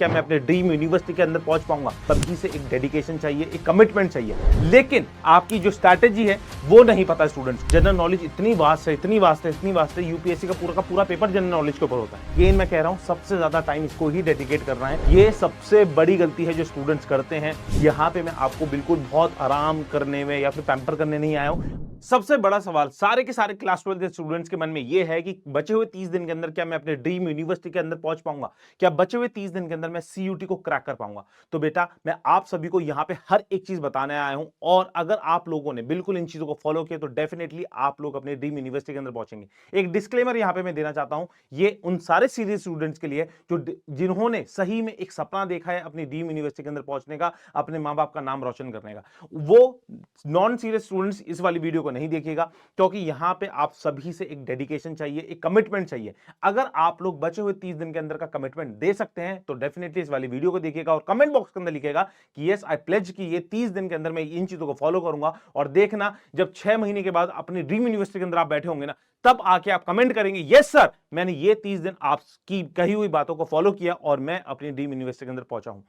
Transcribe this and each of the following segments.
क्या मैं अपने ड्रीम यूनिवर्सिटी के अंदर पहुंच पाऊंगा? तभी से एक डेडिकेशन चाहिए, एक कमिटमेंट चाहिए, लेकिन आपकी जो स्ट्रैटेजी है वो नहीं पता स्टूडेंट्स। जनरल नॉलेज इतनी वास्ट है, इतनी वास्ट है, इतनी वास्ट है, यूपीएससी का पूरा पेपर जनरल नॉलेज के ऊपर होता है। अगेन मैं कह रहा हूं, सबसे ज्यादा टाइम इसको ही डेडिकेट करना है। ये सबसे बड़ी गलती है जो स्टूडेंट्स करते हैं। यहाँ पे मैं आपको बिल्कुल बहुत आराम करने में या फिर पैम्पर करने नहीं आया हूं। सबसे बड़ा सवाल सारे के सारे क्लास 12 के स्टूडेंट्स के मन में यह है कि बचे हुए 30 दिन के अंदर क्या मैं अपने ड्रीम यूनिवर्सिटी के अंदर पहुंच पाऊंगा? क्या बचे हुए 30 दिन के अंदर मैं सीयूटी को क्रैक कर पाऊंगा? तो बेटा, मैं आप सभी को यहां पे हर एक चीज बताने आया हूं, और अगर आप लोगों ने बिल्कुल इन चीजों को फॉलो किया तो डेफिनेटली आप लोग अपने ड्रीम यूनिवर्सिटी के अंदर पहुंचेंगे। एक डिस्क्लेमर यहां पे मैं देना चाहता हूं, ये उन सारे सीरियस स्टूडेंट्स के लिए जिन्होंने सही में एक सपना देखा है अपनी ड्रीम यूनिवर्सिटी के अंदर पहुंचने का, अपने मां बाप का नाम रोशन करने का। वो नॉन सीरियस स्टूडेंट्स इस वाली वीडियो को नहीं देखिएगा, क्योंकि यहां पे आप सभी से एक डेडिकेशन चाहिए, एक कमिटमेंट चाहिए। अगर आप लोग बचे हुए 30 दिन के अंदर का कमिटमेंट दे सकते हैं तो डेफिनेटली इस वाली वीडियो को देखिएगा और कमेंट बॉक्स के अंदर लिखिएगा कि यस आई प्लेज कि ये 30 दिन के अंदर मैं इन चीजों को फॉलो करूंगा। और देखना, जब 6 महीने के बाद अपनी ड्रीम यूनिवर्सिटी के अंदर आप बैठे होंगे ना, तब आके आप कमेंट करेंगे यस सर, मैंने ये 30 दिन आपकी कही हुई बातों को फॉलो किया और मैं अपनी ड्रीम यूनिवर्सिटी के अंदर पहुंचा हूं।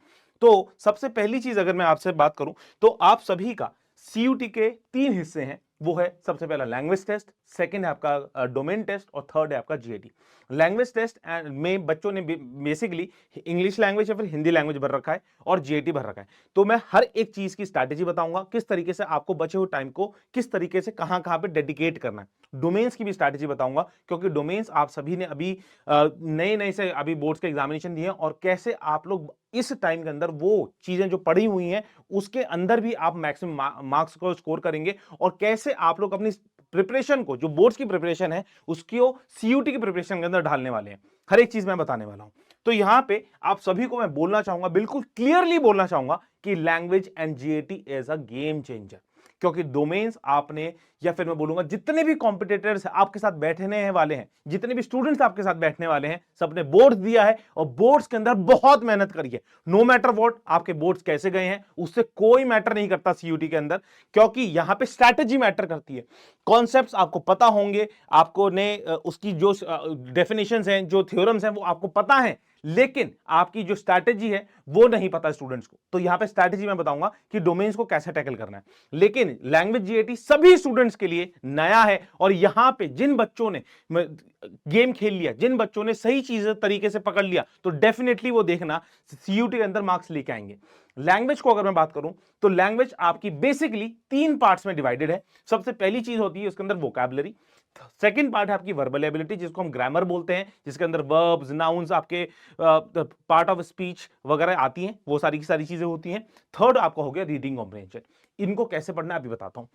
तो सबसे पहली चीज अगर मैं आपसे बात करूं तो आप सभी का सीयूटी के 3 हिस्से हैं। वो है सबसे पहला लैंग्वेज टेस्ट, सेकंड है आपका डोमेन टेस्ट और थर्ड है आपका जीएटी। लैंग्वेज टेस्ट में बच्चों ने बेसिकली इंग्लिश लैंग्वेज या फिर हिंदी लैंग्वेज भर रखा है और जीएटी भर रखा है। तो मैं हर एक चीज की स्ट्रैटेजी बताऊंगा, किस तरीके से आपको बचे हुए टाइम को किस तरीके से कहां कहां पे डेडिकेट करना है। डोमेन्स की भी स्ट्रैटेजी बताऊंगा, क्योंकि डोमेन्स आप सभी ने अभी नए नए से अभी बोर्ड्स के एग्जामिनेशन दिए हैं, और कैसे आप लोग इस टाइम के अंदर वो चीजें जो पड़ी हुई हैं उसके अंदर भी आप मैक्सिमम मार्क्स को स्कोर करेंगे, और कैसे आप लोग अपनी प्रिपरेशन को, जो बोर्ड्स की प्रिपरेशन है उसको सीयूटी की प्रिपरेशन के अंदर ढालने वाले हैं। हर एक चीज मैं बताने वाला हूं। तो यहां पे आप सभी को मैं बोलना चाहूंगा, बिल्कुल क्लियरली बोलना चाहूंगा कि language and GAT is a game changer. क्योंकि डोमेन्स आपने, या फिर मैं बोलूंगा जितने भी कॉम्पिटिटर्स आपके साथ बैठने हैं वाले हैं, जितने भी स्टूडेंट्स आपके साथ बैठने वाले हैं, सबने बोर्ड्स दिया है और बोर्ड्स के अंदर बहुत मेहनत करी है। नो मैटर व्हाट आपके बोर्ड्स कैसे गए हैं, उससे कोई मैटर नहीं करता सीयूटी के अंदर, क्योंकि यहां पे स्ट्रैटेजी मैटर करती है। कॉन्सेप्ट्स आपको पता होंगे, आपको ने उसकी जो डेफिनेशंस हैं, जो थ्योरम्स हैं, वो आपको पता है, लेकिन आपकी जो स्ट्रैटेजी है वो नहीं पता स्टूडेंट्स को। तो यहां पे स्ट्रैटेजी मैं बताऊंगा कि डोमेन्स को कैसे टैकल करना है। लेकिन लैंग्वेज जीएटी सभी स्टूडेंट्स के लिए नया है, और यहां पे जिन बच्चों ने गेम खेल लिया, जिन बच्चों ने सही चीज तरीके से पकड़ लिया, तो डेफिनेटली वो देखना सीयूटी के अंदर मार्क्स लेके आएंगे। लैंग्वेज को अगर मैं बात करूं तो लैंग्वेज आपकी बेसिकली 3 पार्ट्स में डिवाइडेड है। सबसे पहली चीज होती है उसके अंदर वोकैबुलरी, सेकंड पार्ट है आपकी वर्बल एबिलिटी जिसको हम ग्रामर बोलते हैं, जिसके अंदर वर्ब्स, नाउन्स, आपके पार्ट ऑफ स्पीच वगैरह आती हैं, वो सारी की सारी चीजें होती हैं। थर्ड आपका हो गया रीडिंग कॉम्प्रिहेंशन। इनको कैसे पढ़ना है अभी बताता हूं।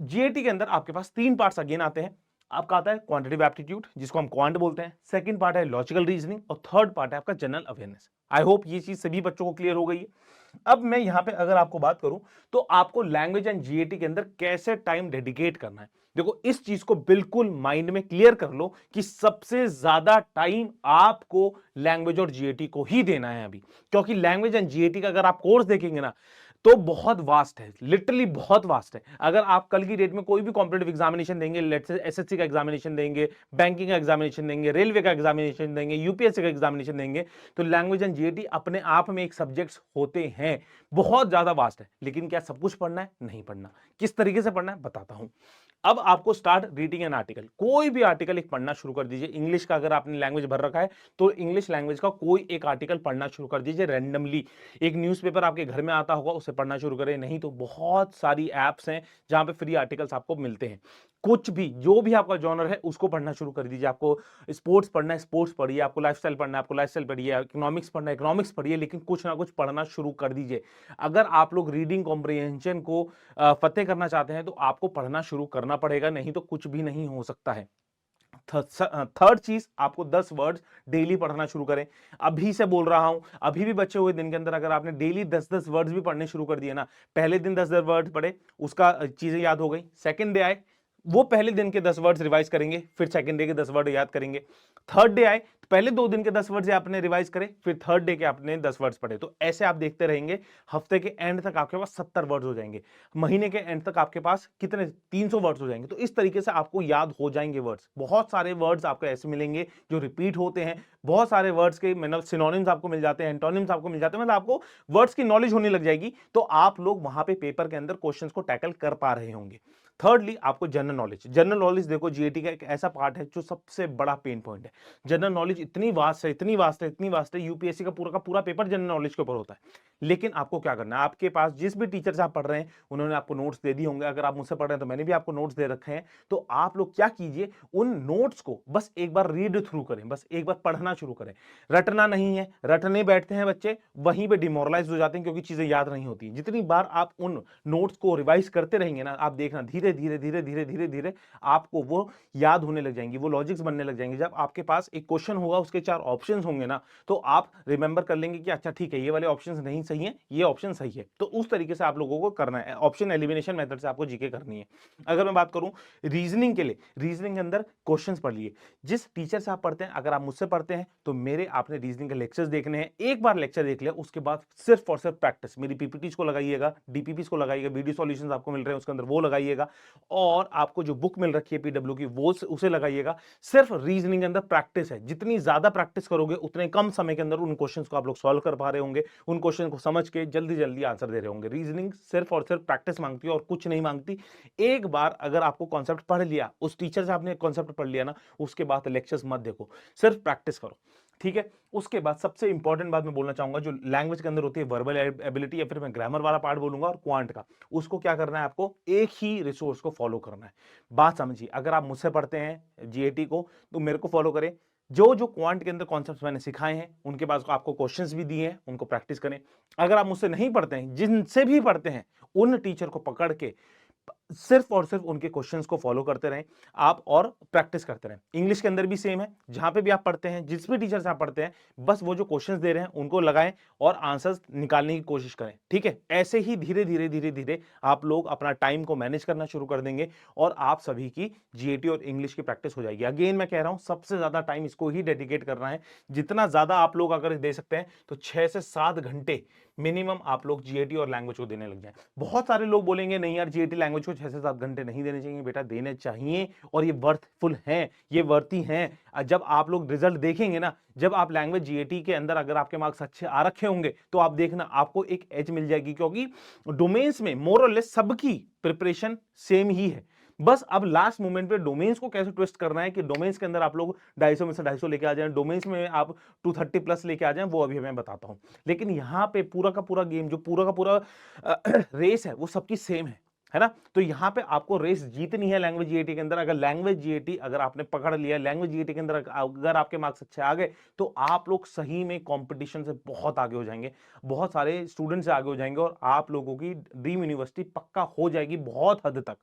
जीएटी के अंदर आपके पास 3 पार्ट्स अगेन आते हैं। आपका आता है क्वांटिटेटिव एप्टीट्यूड जिसको हम क्वांट बोलते हैं, सेकंड पार्ट है लॉजिकल रीजनिंग, और थर्ड पार्ट है आपका जनरल अवेयरनेस। आई होप ये चीज सभी बच्चों को क्लियर हो गई है। अब मैं यहां पे अगर आपको बात करूं तो आपको लैंग्वेज एंड जीएटी के अंदर कैसे टाइम डेडिकेट करना है। देखो, इस चीज को बिल्कुल माइंड में क्लियर कर लो कि सबसे ज्यादा टाइम आपको लैंग्वेज और जीएटी को ही देना है अभी, क्योंकि लैंग्वेज एंड जीएटी का अगर आप कोर्स देखेंगे ना तो बहुत वास्ट है, लिटरली बहुत वास्ट है। अगर आप कल की डेट में कोई भी कॉम्पिटिटिव एग्जामिनेशन देंगे, लेट्स से एसएससी का एग्जामिनेशन देंगे, बैंकिंग का एग्जामिनेशन देंगे, रेलवे का एग्जामिनेशन देंगे, यूपीएससी का एग्जामिनेशन देंगे, तो लैंग्वेज एंड जीएटी अपने आप में एक सब्जेक्ट्स होते हैं, बहुत ज्यादा वास्ट है। लेकिन क्या सब कुछ पढ़ना है? नहीं पढ़ना। किस तरीके से पढ़ना है बताता हूं। अब आपको स्टार्ट रीडिंग एन आर्टिकल, कोई भी आर्टिकल एक पढ़ना शुरू कर दीजिए। इंग्लिश का अगर आपने लैंग्वेज भर रखा है तो इंग्लिश लैंग्वेज का कोई एक आर्टिकल पढ़ना शुरू कर दीजिए रैंडमली। एक न्यूज़पेपर आपके घर में आता होगा उसे पढ़ना शुरू करें, नहीं तो बहुत सारी एप्स हैं जहां पे फ्री आर्टिकल्स आपको मिलते हैं। कुछ भी, जो भी आपका जॉनर है उसको पढ़ना शुरू कर दीजिए। आपको स्पोर्ट्स पढ़ना है स्पोर्ट्स पढ़िए, आपको लाइफस्टाइल पढ़ना है आपको लाइफस्टाइल पढ़िए, इकोनॉमिक्स पढ़ना है इकोनॉमिक्स पढ़िए, लेकिन कुछ ना कुछ पढ़ना शुरू कर दीजिए। अगर आप लोग रीडिंग कॉम्प्रिहेंशन को फतेह करना चाहते हैं तो आपको पढ़ना शुरू करना पड़ेगा, नहीं तो कुछ भी नहीं हो सकता है। थर्ड चीज, आपको 10 वर्ड्स डेली पढ़ना शुरू करें। अभी से बोल रहा हूं, अभी भी बचे हुए दिन के अंदर अगर आपने डेली 10-10 वर्ड्स भी पढ़ने शुरू कर दिए ना, पहले दिन 10-10 वर्ड्स पढ़े, उसका चीजें याद हो गई, सेकंड डे आए वो पहले दिन के 10 वर्ड्स रिवाइज करेंगे, फिर सेकंड डे के 10 वर्ड याद करेंगे। थर्ड डे आए तो पहले 2 दिन के 10 वर्ड्स आपने रिवाइज करे, फिर थर्ड डे के आपने 10 वर्ड्स पढ़े। तो ऐसे आप देखते रहेंगे, हफ्ते के एंड तक आपके पास 70 वर्ड्स हो जाएंगे, महीने के एंड तक आपके पास कितने 300 वर्ड्स हो जाएंगे। तो इस तरीके से आपको याद हो जाएंगे वर्ड्स। बहुत सारे वर्ड्स आपको ऐसे मिलेंगे जो रिपीट होते हैं, बहुत सारे वर्ड्स के मतलब सिनोनिम्स आपको मिल जाते हैं, एंटोनिम्स आपको मिल जाते हैं, मतलब आपको वर्ड्स की नॉलेज होने लग जाएगी। तो आप लोग वहां पे पेपर के अंदर क्वेश्चंस को टैकल कर पा रहे होंगे। थर्डली आपको जनरल नॉलेज। जनरल नॉलेज देखो जीएटी का एक ऐसा पार्ट है जो सबसे बड़ा पेन पॉइंट है। जनरल नॉलेज इतनी वास्ट है, इतनी वास्ट है, इतनी वास्ट है, यूपीएससी का पूरा पेपर जनरल नॉलेज के ऊपर होता है। लेकिन आपको क्या करना है, आपके पास जिस भी टीचर से आप पढ़ रहे हैं उन्होंने आपको नोट्स दे दिए होंगे, अगर आप मुझसे पढ़ रहे हैं तो मैंने भी आपको नोट्स दे रखे हैं। तो आप लोग क्या कीजिए, उन नोट्स को बस एक बार रीड थ्रू करें, बस एक बार पढ़ना शुरू करें। रटना नहीं है, रटने बैठते हैं बच्चे वहीं पे डिमोरलाइज हो जाते हैं, क्योंकि चीजें याद नहीं होती। जितनी बार आप उन नोट्स को रिवाइज करते रहेंगे ना, आप देखना धीरे धीरे धीरे धीरे धीरे धीरे आपको वो याद होने लग जाएंगी, वो लॉजिक्स बनने लग जाएंगे। जब आपके पास एक क्वेश्चन होगा, उसके 4 ऑप्शंस होंगे ना, तो आप रिमेंबर कर लेंगे कि अच्छा ठीक है, ये वाले ऑप्शंस नहीं सही है, ये ऑप्शन सही है। तो उस तरीके से आप लोगों को करना है, ऑप्शन एलिमिनेशन मेथड से आपको जीके करनी है। अगर मैं बात करूं रीजनिंग के लिए, रीजनिंग के अंदर क्वेश्चंस पढ़ लिए। जिस टीचर से आप पढ़ते हैं, अगर आप मुझसे पढ़ते हैं तो मेरे आपने रीजनिंग के लेक्चर्स देखने हैं। एक बार लेक्चर देख लिया, उसके बाद सिर्फ और सिर्फ प्रैक्टिस। मेरी पीपीटीज को लगाइएगा, डीपीपीस को लगाइएगा, वीडियो सॉल्यूशंस आपको मिल रहे हैं उसके अंदर वो लगाइएगा, और आपको जो बुक मिल रखी है पीडब्ल्यू की वो उसे लगाइएगा। सिर्फ रीजनिंग के अंदर प्रैक्टिस है। जितनी ज्यादा प्रैक्टिस करोगे उतने कम समय के अंदर उन क्वेश्चंस को आप लोग सॉल्व कर पा रहे होंगे, उन क्वेश्चन को समझ के जल्दी जल्दी आंसर दे रहे होंगे। रीजनिंग सिर्फ और सिर्फ प्रैक्टिस मांगती है और कुछ नहीं मांगती। एक बार अगर आपको कॉन्सेप्ट पढ़ लिया, उस टीचर से आपने कॉन्सेप्ट पढ़ लिया ना, उसके बाद लेक्चर्स मत देखो, सिर्फ प्रैक्टिस करो, ठीक है। उसके बाद सबसे इंपॉर्टेंट बात मैं बोलना चाहूंगा, जो लैंग्वेज के अंदर होती है वर्बल एबिलिटी, या फिर मैं ग्रामर वाला पार्ट बोलूंगा, और क्वांट का, उसको क्या करना है, आपको एक ही रिसोर्स को फॉलो करना है। बात समझिए, अगर आप मुझसे पढ़ते हैं जीएटी को तो मेरे को फॉलो करें। जो जो क्वांट के अंदर कॉन्सेप्ट्स मैंने सिखाए हैं, उनके बाद आपको क्वेश्चंस भी दिए हैं, उनको प्रैक्टिस करें। अगर आप मुझसे नहीं पढ़ते हैं, जिनसे भी पढ़ते हैं, उन टीचर को पकड़ के सिर्फ और सिर्फ उनके क्वेश्चंस को फॉलो करते रहें आप, और प्रैक्टिस करते रहें। इंग्लिश के अंदर भी सेम है, जहां पे भी आप पढ़ते हैं, जिस भी टीचर से आप पढ़ते हैं, बस वो जो क्वेश्चंस दे रहे हैं उनको लगाएं और आंसर्स निकालने की कोशिश करें, ठीक है। ऐसे ही धीरे धीरे धीरे धीरे आप लोग अपना टाइम को मैनेज करना शुरू कर देंगे, और आप सभी की जीएटी और इंग्लिश की प्रैक्टिस हो जाएगी। अगेन मैं कह रहा हूं, सबसे ज्यादा टाइम इसको ही डेडिकेट करना है। जितना ज्यादा आप लोग अगर दे सकते हैं तो 6 से 7 घंटे मिनिमम आप लोग जीएटी और लैंग्वेज को देने लग जाएं। बहुत सारे लोग बोलेंगे नहीं यार, जीएटी लैंग्वेज को 6 से 7 घंटे नहीं देने चाहिए। बेटा देने चाहिए, और ये वर्थफुल हैं, ये वर्थी हैं। जब आप लोग रिजल्ट देखेंगे ना, जब आप लैंग्वेज जीएटी के अंदर अगर आपके मार्क्स अच्छे आ रखे होंगे, तो आप देखना आपको एक एज मिल जाएगी, क्योंकि डोमेन्स में मोर और लेस सबकी प्रिपरेशन सेम ही है। बस अब लास्ट मोमेंट पे डोमेन्स को कैसे ट्विस्ट करना है कि डोमेन्स के अंदर आप लोग 250 में से 250 लेके आ जाएं, डोमेन्स में आप 230 प्लस लेके आ जाएं, वो अभी मैं बताता हूं। लेकिन यहां पे पूरा का पूरा गेम, जो पूरा का पूरा रेस है, वो सबकी सेम है ना। तो यहां पे आपको रेस जीतनी है लैंग्वेज जीएटी के अंदर। अगर लैंग्वेज जीएटी अगर आपने पकड़ लिया, लैंग्वेज जीएटी के अंदर अगर आपके मार्क्स अच्छे आ गए, तो आप लोग सही में कंपटीशन से बहुत आगे हो जाएंगे, बहुत सारे स्टूडेंट से आगे हो जाएंगे, और आप लोगों की ड्रीम यूनिवर्सिटी पक्का हो जाएगी बहुत हद तक।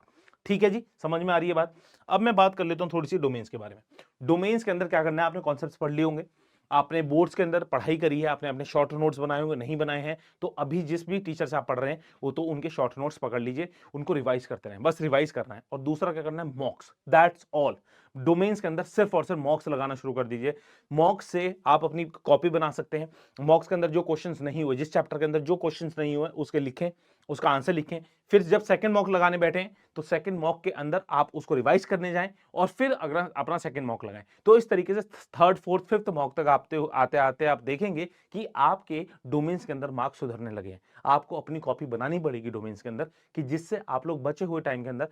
ठीक है जी, समझ में आ रही है बात। अब मैं बात कर लेता हूं थोड़ी सी डोमेन्स के बारे में। डोमेन्स के अंदर क्या करना है, आपने कॉन्सेप्ट्स पढ़ लिए होंगे, आपने बोर्ड्स के अंदर पढ़ाई करी है, आपने अपने शॉर्ट नोट्स बनाए होंगे, नहीं बनाए हैं तो अभी जिस भी टीचर से आप पढ़ रहे हैं वो तो उनके शॉर्ट नोट्स पकड़ लीजिए, उनको रिवाइज करते रहें, बस रिवाइज करना है। और दूसरा क्या करना है, मॉक्स, दैट्स ऑल। डोमेन्स के अंदर सिर्फ और सिर्फ मॉक्स लगाना शुरू कर दीजिए। मॉक्स से आप अपनी कॉपी बना सकते हैं। मॉक्स के अंदर जो क्वेश्चंस नहीं हुए, जिस चैप्टर के अंदर जो क्वेश्चंस नहीं हुए उसके लिखें, उसका आंसर लिखें। फिर जब सेकंड मॉक लगाने बैठे तो सेकंड मॉक के अंदर आप उसको रिवाइज करने जाएं, और फिर अगर अपना सेकंड मॉक लगाएं। तो इस तरीके से थर्ड फोर्थ फिफ्थ मॉक तक आते आते आप देखेंगे कि आपके डोमेन्स के अंदर मार्क्स सुधरने लगे हैं। आपको अपनी कॉपी बनानी पड़ेगी डोमेन्स के अंदर, कि जिससे आप लोग बचे हुए टाइम के अंदर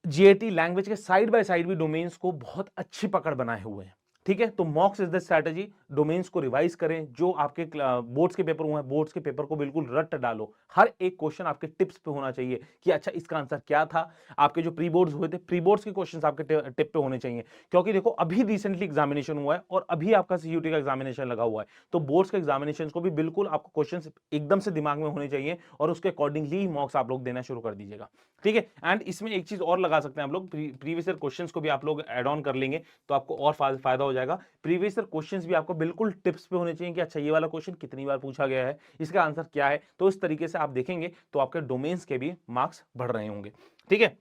जीएटी लैंग्वेज के साइड बाय साइड भी डोमेन्स को बहुत अच्छी पकड़ बनाए हुए हैं। ठीक है, तो मॉक्स इज द स्ट्रैटेजी। डोमेन्स को रिवाइज करें, जो आपके बोर्ड्स के पेपर हुए हैं, बोर्ड्स के पेपर को बिल्कुल रट डालो। हर एक क्वेश्चन आपके टिप्स पे होना चाहिए कि अच्छा इसका आंसर क्या था। आपके जो प्री बोर्ड्स हुए थे, प्री बोर्ड्स के क्वेश्चंस आपके टिप पे होने चाहिए, क्योंकि देखो अभी रिसेंटली एग्जामिनेशन हुआ है और अभी आपका सीयूटी का एग्जामिनेशन लगा हुआ है। तो बोर्ड्स के एग्जामिनेशन को भी बिल्कुल आपको क्वेश्चन एकदम से दिमाग में होने चाहिए, और उसके अकॉर्डिंगली मॉक्स आप लोग देना शुरू कर दीजिएगा। ठीक है, एंड इसमें एक चीज और लगा सकते हैं आप लोग, प्रीवियस ईयर क्वेश्चंस को भी आप लोग ऐड ऑन कर लेंगे तो आपको और फायदा हो जाएगा। प्रीवियस ईयर क्वेश्चंस भी आपको बिल्कुल टिप्स पे होने चाहिए कि अच्छा ये वाला क्वेश्चन कितनी बार पूछा गया है, इसका आंसर क्या है। तो इस तरीके से आप देखेंगे तो आपके डोमेन्स के भी मार्क्स बढ़ रहे होंगे। ठीक है,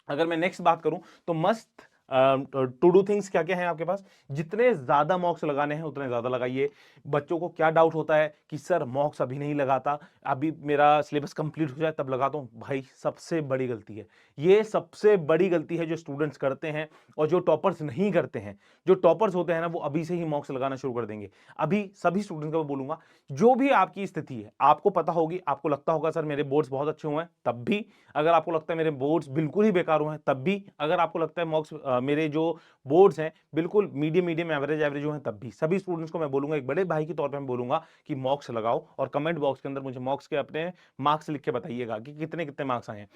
अगर मैं नेक्स्ट बात करूं तो मस्ट टू डू थिंग्स क्या क्या है आपके पास, जितने ज्यादा मॉक्स लगाने हैं उतने ज्यादा लगाइए। बच्चों को क्या डाउट होता है कि सर मॉक्स अभी नहीं लगाता, अभी मेरा सिलेबस कंप्लीट हो जाए तब लगाता हूं। भाई सबसे बड़ी गलती है, ये सबसे बड़ी गलती है जो स्टूडेंट्स करते हैं और जो टॉपर्स नहीं करते हैं। जो टॉपर्स होते हैं ना वो अभी से ही मॉक्स लगाना शुरू कर देंगे। अभी सभी स्टूडेंट्स को मैं बोलूंगा, जो भी आपकी स्थिति है, आपको पता होगी, आपको लगता होगा सर मेरे बोर्ड्स बहुत अच्छे हुए हैं, तब भी अगर आपको लगता है मेरे बोर्ड्स बिल्कुल ही बेकार हुए हैं, तब भी अगर आपको लगता है मॉक्स मेरे जो बोर्ड्स हैं बिल्कुल मीडियम मीडियम एवरेज एवरेज हुए हैं, तब भी सभी स्टूडेंट्स को मैं बोलूंगा, एक बड़े भाई के तौर पे मैं बोलूंगा कि मॉक्स लगाओ और कमेंट बॉक्स के अंदर मुझे मॉक्स के अपने मार्क्स लिख के बताइएगा कि कितने कितने मार्क्स आए हैं।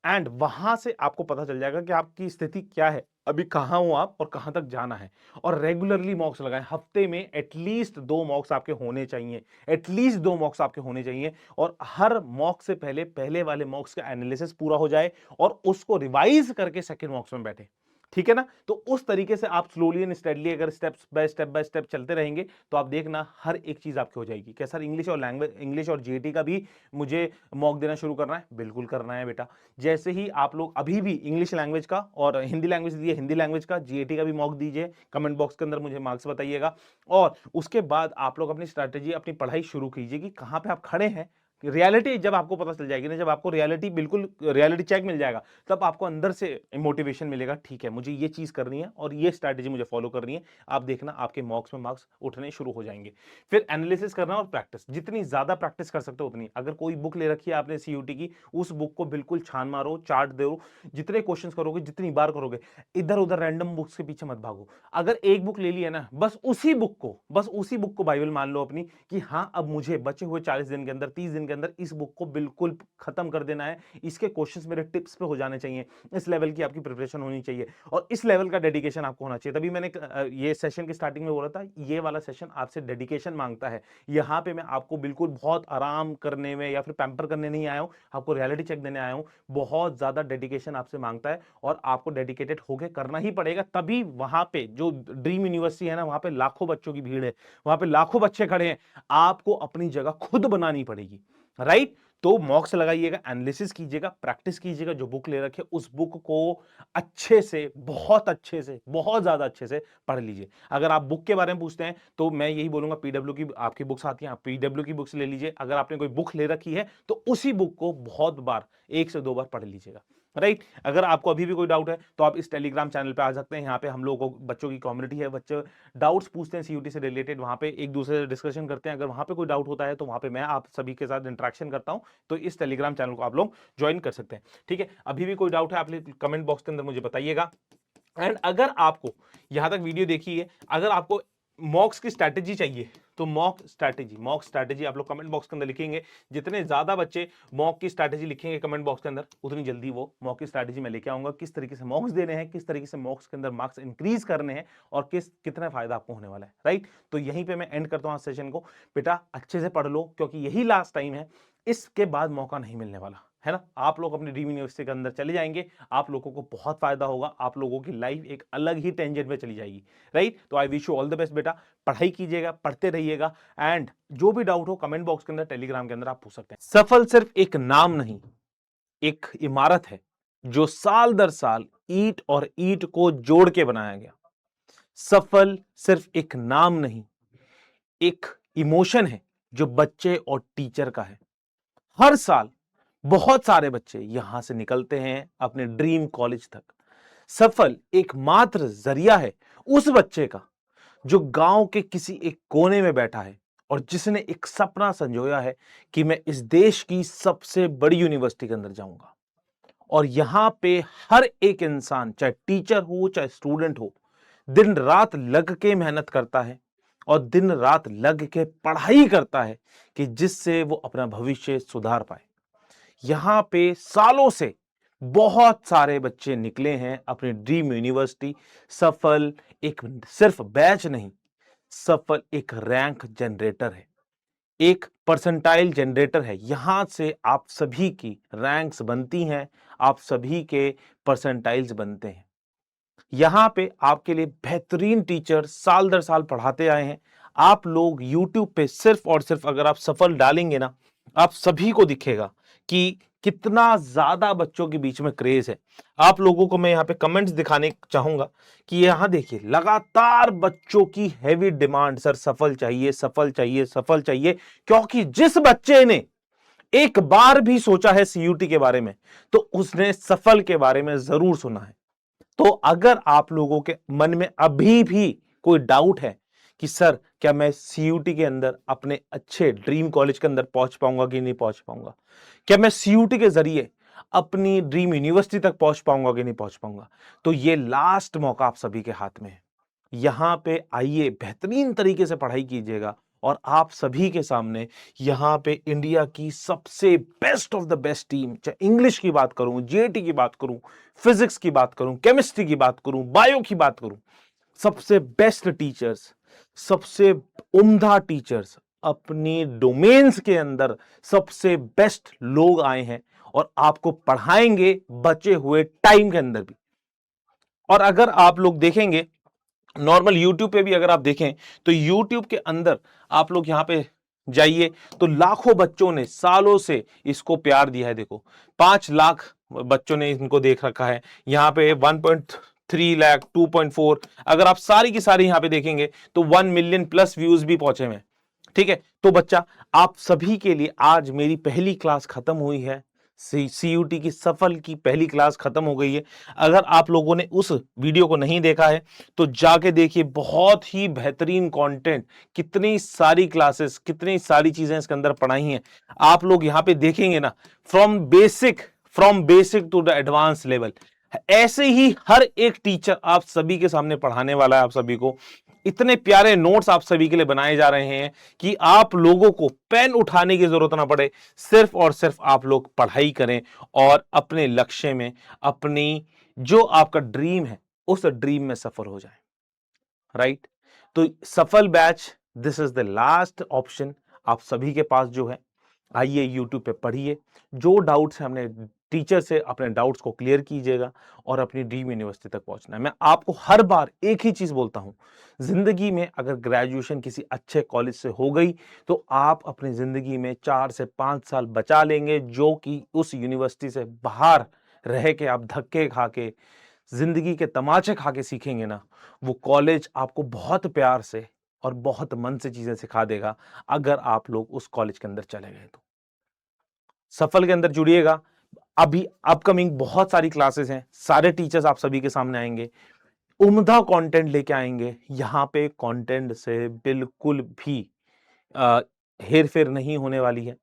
एंड वहां से आपको पता चल जाएगा कि आपकी स्थिति क्या है, अभी कहां हो आप और कहां तक जाना है। और रेगुलरली मॉक्स लगाएं, हफ्ते में एटलीस्ट 2 मॉक्स आपके होने चाहिए, एटलीस्ट 2 मॉक्स आपके होने चाहिए। और हर मॉक से पहले पहले वाले मॉक्स का एनालिसिस पूरा हो जाए और उसको रिवाइज करके सेकंड मॉक्स में बैठे, ठीक है ना। तो उस तरीके से आप स्लोली एंड स्टेडली अगर स्टेप बाय स्टेप चलते रहेंगे तो आप देखना हर एक चीज आपकी हो जाएगी। क्या सर इंग्लिश और लैंग्वेज, इंग्लिश और जीएटी का भी मुझे मॉक देना शुरू करना है? बिल्कुल करना है बेटा। जैसे ही आप लोग अभी भी इंग्लिश लैंग्वेज का और हिंदी लैंग्वेज दिए, हिंदी लैंग्वेज का, जीएटी का भी मॉक दीजिए, कमेंट बॉक्स के अंदर मुझे मार्क्स बताइएगा। और उसके बाद आप लोग अपनी स्ट्रैटेजी, अपनी पढ़ाई शुरू कीजिए कि कहां पे आप खड़े हैं। रियलिटी जब आपको पता चल जाएगी ना, जब आपको रियलिटी बिल्कुल रियलिटी चेक मिल जाएगा, तब आपको अंदर से मोटिवेशन मिलेगा, ठीक है मुझे ये चीज करनी है और ये स्ट्रैटेजी मुझे फॉलो करनी है। आप देखना आपके मॉक्स में मार्क्स उठने शुरू हो जाएंगे। फिर एनालिसिस करना और प्रैक्टिस, जितनी ज्यादा प्रैक्टिस कर सकते हो उतनी। अगर कोई बुक ले रखी है आपने सीयूटी की, उस बुक को बिल्कुल छान मारो, चार्ट दो, जितने क्वेश्चन करोगे, जितनी बार करोगे, इधर उधर रैंडम बुक्स के पीछे मत भागो। अगर एक बुक ले ली है ना, बस उसी बुक को बाइबल मान लो अपनी, कि हाँ अब मुझे बचे हुए 40 दिन के अंदर, 30 दिन के अंदर इस बुक को बिल्कुल खत्म कर देना है, इसके क्वेश्चंस मेरे टिप्स पे हो जाने चाहिए, इस लेवल की आपकी प्रिपरेशन होनी चाहिए और इस लेवल का डेडिकेशन आपको होना चाहिए। तभी मैंने ये सेशन की स्टार्टिंग में बोला था, ये वाला सेशन आपसे डेडिकेशन मांगता है। यहां पे मैं आपको बिल्कुल बहुत आराम करने में या फिर पैम्पर करने नहीं आया हूं, आपको रियलिटी चेक देने आया हूं। बहुत ज्यादा डेडिकेशन आपसे मांगता है और आपको डेडिकेटेड होके करना ही पड़ेगा, तभी वहां पे जो ड्रीम यूनिवर्सिटी है ना, वहां पे लाखों बच्चों की भीड़ है, वहां पे लाखों बच्चे खड़े हैं, आपको अपनी जगह खुद बनानी पड़ेगी, राइट। तो मॉक्स लगाइएगा, एनालिसिस कीजिएगा, प्रैक्टिस कीजिएगा, जो बुक ले रखे उस बुक को अच्छे से, बहुत अच्छे से, बहुत ज्यादा अच्छे से पढ़ लीजिए। अगर आप बुक के बारे में पूछते हैं तो मैं यही बोलूंगा, पीडब्ल्यू की आपकी बुक्स आती हैं, आप पीडब्ल्यू की बुक्स ले लीजिए। अगर आपने कोई बुक ले रखी है तो उसी बुक को बहुत बार, 1 से 2 बार पढ़ लीजिएगा, राइट। अगर आपको अभी भी कोई डाउट है तो आप इस टेलीग्राम चैनल पे आ सकते हैं। यहाँ पे हम लोगों को, बच्चों की कम्युनिटी है, बच्चे डाउट्स पूछते हैं सीयूटी से रिलेटेड, वहां पे एक दूसरे से डिस्कशन करते हैं। अगर वहां पे कोई डाउट होता है तो वहां पे मैं आप सभी के साथ इंटरेक्शन करता हूं, तो इस टेलीग्राम चैनल को आप लोग ज्वाइन कर सकते हैं, ठीक है। अभी भी कोई डाउट है आप कमेंट बॉक्स के अंदर मुझे बताइएगा। एंड अगर आपको यहां तक वीडियो देखी है, अगर आपको मॉक्स की स्ट्रैटेजी चाहिए तो मॉक स्ट्रैटेजी आप लोग कमेंट बॉक्स के अंदर लिखेंगे। जितने ज्यादा बच्चे मॉक की स्ट्रैटेजी लिखेंगे कमेंट बॉक्स के अंदर, उतनी जल्दी वो मॉक की स्ट्रैटेजी मैं लेके आऊंगा, किस तरीके से मॉक्स देने हैं, किस तरीके से मॉक्स के अंदर मार्क्स इंक्रीज करने हैं और कितना फायदा आपको होने वाला है, राइट। तो यहीं पे मैं एंड करता हूं आज सेशन को। बेटा अच्छे से पढ़ लो, क्योंकि यही लास्ट टाइम है, इसके बाद मौका नहीं मिलने वाला है ना। आप लोग अपनी ड्रीम यूनिवर्सिटी के अंदर चले जाएंगे, आप लोगों को बहुत फायदा होगा, आप लोगों की लाइफ एक अलग ही टेंजेंट में चली जाएगी, राइट। तो I wish you all the best बेटा, पढ़ाई कीजिएगा, पढ़ते रहिएगा। एंड जो भी डाउट हो कमेंट बॉक्स के अंदर, टेलीग्राम के अंदर आप पूछ सकते हैं। सफल सिर्फ एक नाम नहीं, एक इमारत है जो साल दर साल ईंट और ईंट को जोड़ के बनाया गया। सफल सिर्फ एक नाम नहीं, एक इमोशन है जो बच्चे और टीचर का है। हर साल बहुत सारे बच्चे यहां से निकलते हैं अपने ड्रीम कॉलेज तक। सफल एकमात्र जरिया है उस बच्चे का जो गांव के किसी एक कोने में बैठा है और जिसने एक सपना संजोया है कि मैं इस देश की सबसे बड़ी यूनिवर्सिटी के अंदर जाऊंगा। और यहां पे हर एक इंसान, चाहे टीचर हो चाहे स्टूडेंट हो, दिन रात लग के मेहनत करता है और दिन रात लग के पढ़ाई करता है कि जिससे वो अपना भविष्य सुधार पाए। यहां पे सालों से बहुत सारे बच्चे निकले हैं अपनी ड्रीम यूनिवर्सिटी। सफल एक सिर्फ बैच नहीं, सफल एक रैंक जनरेटर है, एक परसेंटाइल जनरेटर है। यहां से आप सभी की रैंक्स बनती हैं, आप सभी के परसेंटाइल्स बनते हैं। यहां पे आपके लिए बेहतरीन टीचर साल दर साल पढ़ाते आए हैं। आप लोग YouTube पे सिर्फ और सिर्फ अगर आप सफल डालेंगे ना, आप सभी को दिखेगा कि कितना ज्यादा बच्चों के बीच में क्रेज है। आप लोगों को मैं यहाँ पे कमेंट्स दिखाने चाहूंगा कि यहाँ देखिए लगातार बच्चों की हैवी डिमांड, सर सफल चाहिए, सफल चाहिए, सफल चाहिए, क्योंकि जिस बच्चे ने एक बार भी सोचा है सीयूटी के बारे में तो उसने सफल के बारे में जरूर सुना है। तो अगर आप लोगों के मन में अभी भी कोई डाउट है कि सर क्या मैं सीयूटी के अंदर अपने अच्छे ड्रीम कॉलेज के अंदर पहुंच पाऊंगा कि नहीं पहुंच पाऊंगा, क्या मैं सीयूटी के जरिए अपनी ड्रीम यूनिवर्सिटी तक पहुंच पाऊंगा कि नहीं पहुंच पाऊंगा, तो ये लास्ट मौका आप सभी के हाथ में है। यहां पे आइए, बेहतरीन तरीके से पढ़ाई कीजिएगा और आप सभी के सामने यहां पे इंडिया की सबसे best of the best team, चाहे इंग्लिश की बात करूं, जेईटी की बात करूं, फिजिक्स की बात करूं, केमिस्ट्री की बात करूं, बायो की बात करूं, सबसे बेस्ट टीचर्स, सबसे उम्दा टीचर्स, अपनी डोमेन्स के अंदर सबसे बेस्ट लोग आए हैं और आपको पढ़ाएंगे बचे हुए टाइम के अंदर भी। और अगर आप लोग देखेंगे नॉर्मल यूट्यूब पे भी अगर आप देखें तो यूट्यूब के अंदर आप लोग यहां पे जाइए तो लाखों बच्चों ने सालों से इसको प्यार दिया है। देखो 5 लाख बच्चों ने इनको देख रखा है, यहां पे 1.3 लाख, 2.4, अगर आप सारी की सारी यहां पे देखेंगे तो 1 मिलियन प्लस व्यूज भी पहुंचे हुए हैं। ठीक है, तो बच्चा आप सभी के लिए आज मेरी पहली क्लास खत्म हुई है, सीयूटी की सफल की पहली क्लास खत्म हो गई है। अगर आप लोगों ने उस वीडियो को नहीं देखा है तो जाके देखिए, बहुत ही बेहतरीन कंटेंट, कितनी सारी क्लासेस, कितनी सारी चीजें इसके अंदर पढ़ाई हैं। आप लोग यहां पे देखेंगे ना, from basic to the advance level, ऐसे ही हर एक टीचर आप सभी के सामने पढ़ाने वाला है। आप सभी को इतने प्यारे नोट्स आप सभी के लिए बनाए जा रहे हैं कि आप लोगों को पेन उठाने की जरूरत ना पड़े, सिर्फ और सिर्फ आप लोग पढ़ाई करें और अपने लक्ष्य में, अपनी जो आपका ड्रीम है उस ड्रीम में सफल हो जाए। राइट, तो सफल batch, this is the last option आप सभी के पास जो है। आइए यूट्यूब पे पढ़िए, जो डाउट्स है हमने टीचर से अपने डाउट्स को क्लियर कीजिएगा और अपनी ड्रीम यूनिवर्सिटी तक पहुंचना है। मैं आपको हर बार एक ही चीज बोलता हूं, जिंदगी में अगर ग्रेजुएशन किसी अच्छे कॉलेज से हो गई तो आप अपनी जिंदगी में 4 से 5 साल बचा लेंगे, जो कि उस यूनिवर्सिटी से बाहर रह के आप धक्के खा के, जिंदगी के तमाचे खा के सीखेंगे ना, वो कॉलेज आपको बहुत प्यार से और बहुत मन से चीजें सिखा देगा। अगर आप लोग उस कॉलेज के अंदर चले गए तो सफल के अंदर जुड़िएगा। अभी अपकमिंग बहुत सारी क्लासेस हैं, सारे टीचर्स आप सभी के सामने आएंगे, उम्दा कंटेंट लेके आएंगे। यहां पे कंटेंट से बिल्कुल भी हेर फेर नहीं होने वाली है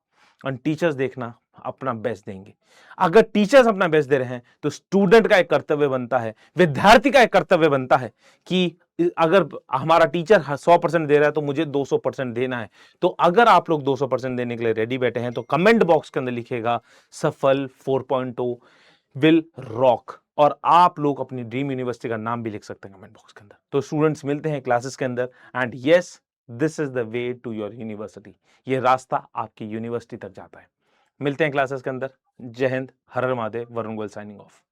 और टीचर्स देखना अपना बेस्ट देंगे। अगर टीचर्स अपना बेस्ट दे रहे हैं तो स्टूडेंट का एक कर्तव्य बनता है, विद्यार्थी का एक कर्तव्य बनता है कि अगर हमारा टीचर 100% दे रहा है तो मुझे 200% देना है। तो अगर आप लोग 200% देने के लिए रेडी बैठे हैं तो कमेंट बॉक्स के अंदर लिखेगा सफल 4.0 विल रॉक, और आप लोग अपनी ड्रीम यूनिवर्सिटी का नाम भी लिख सकते हैं कमेंट बॉक्स के अंदर। तो स्टूडेंट्स मिलते हैं क्लासेस के अंदर, and yes, this is the way to your university. ये रास्ता आपकी यूनिवर्सिटी तक जाता है। मिलते हैं क्लासेस के अंदर। जय हिंद, हर हर महादेव। Varun Goyal signing of.